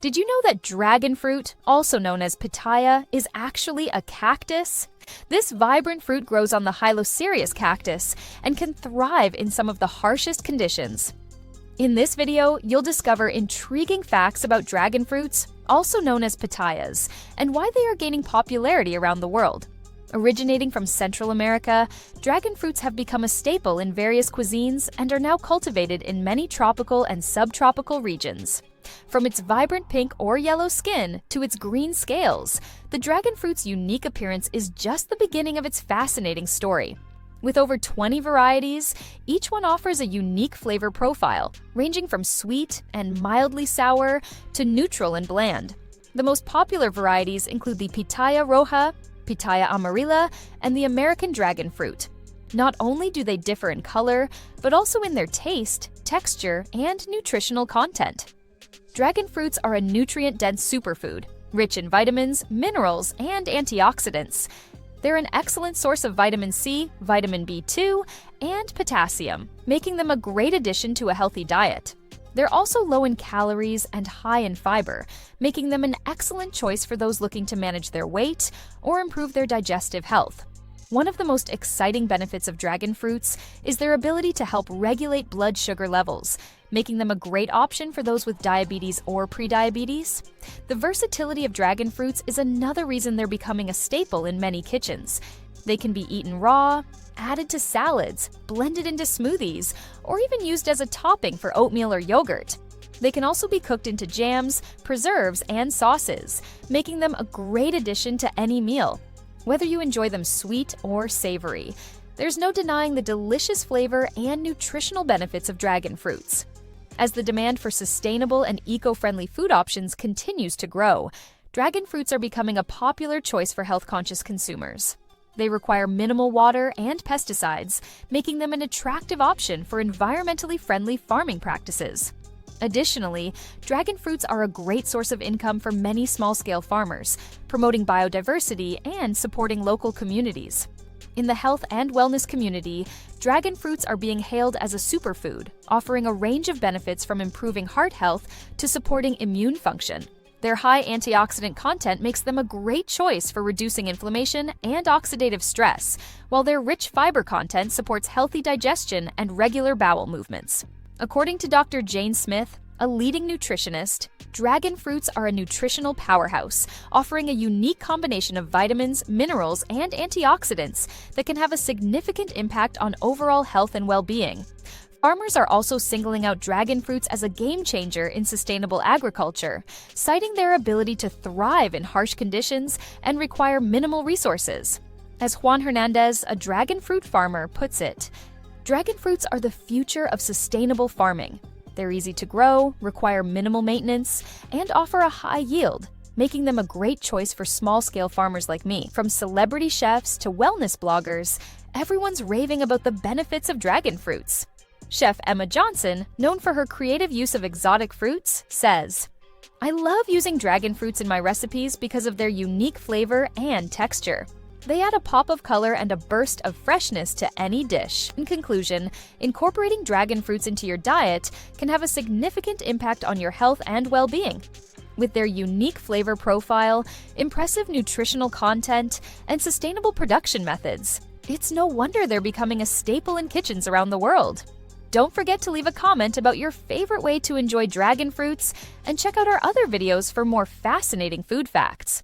Did you know that dragon fruit, also known as pitaya, is actually a cactus? This vibrant fruit grows on the Hylocereus cactus and can thrive in some of the harshest conditions. In this video, you'll discover intriguing facts about dragon fruits, also known as pitayas, and why they are gaining popularity around the world. Originating from Central America, dragon fruits have become a staple in various cuisines and are now cultivated in many tropical and subtropical regions. From its vibrant pink or yellow skin to its green scales, the dragon fruit's unique appearance is just the beginning of its fascinating story. With over 20 varieties, each one offers a unique flavor profile, ranging from sweet and mildly sour to neutral and bland. The most popular varieties include the pitaya roja, pitaya amarilla, and the American dragon fruit. Not only do they differ in color, but also in their taste, texture, and nutritional content. Dragon fruits are a nutrient-dense superfood, rich in vitamins, minerals, and antioxidants. They're an excellent source of vitamin C, vitamin B2, and potassium, making them a great addition to a healthy diet. They're also low in calories and high in fiber, making them an excellent choice for those looking to manage their weight or improve their digestive health. One of the most exciting benefits of dragon fruits is their ability to help regulate blood sugar levels, making them a great option for those with diabetes or prediabetes. The versatility of dragon fruits is another reason they're becoming a staple in many kitchens. They can be eaten raw, added to salads, blended into smoothies, or even used as a topping for oatmeal or yogurt. They can also be cooked into jams, preserves, and sauces, making them a great addition to any meal. Whether you enjoy them sweet or savory, there's no denying the delicious flavor and nutritional benefits of dragon fruits. As the demand for sustainable and eco-friendly food options continues to grow, dragon fruits are becoming a popular choice for health-conscious consumers. They require minimal water and pesticides, making them an attractive option for environmentally friendly farming practices. Additionally, dragon fruits are a great source of income for many small-scale farmers, promoting biodiversity and supporting local communities. In the health and wellness community, dragon fruits are being hailed as a superfood, offering a range of benefits from improving heart health to supporting immune function. Their high antioxidant content makes them a great choice for reducing inflammation and oxidative stress, while their rich fiber content supports healthy digestion and regular bowel movements. According to Dr. Jane Smith, a leading nutritionist, dragon fruits are a nutritional powerhouse, offering a unique combination of vitamins, minerals, and antioxidants that can have a significant impact on overall health and well-being. Farmers are also singling out dragon fruits as a game changer in sustainable agriculture, citing their ability to thrive in harsh conditions and require minimal resources. As Juan Hernandez, a dragon fruit farmer, puts it, dragon fruits are the future of sustainable farming. They're easy to grow, require minimal maintenance, and offer a high yield, making them a great choice for small-scale farmers like me. From celebrity chefs to wellness bloggers, everyone's raving about the benefits of dragon fruits. Chef Emma Johnson, known for her creative use of exotic fruits, says, "I love using dragon fruits in my recipes because of their unique flavor and texture. They add a pop of color and a burst of freshness to any dish." In conclusion, incorporating dragon fruits into your diet can have a significant impact on your health and well-being. With their unique flavor profile, impressive nutritional content, and sustainable production methods, it's no wonder they're becoming a staple in kitchens around the world. Don't forget to leave a comment about your favorite way to enjoy dragon fruits, and check out our other videos for more fascinating food facts.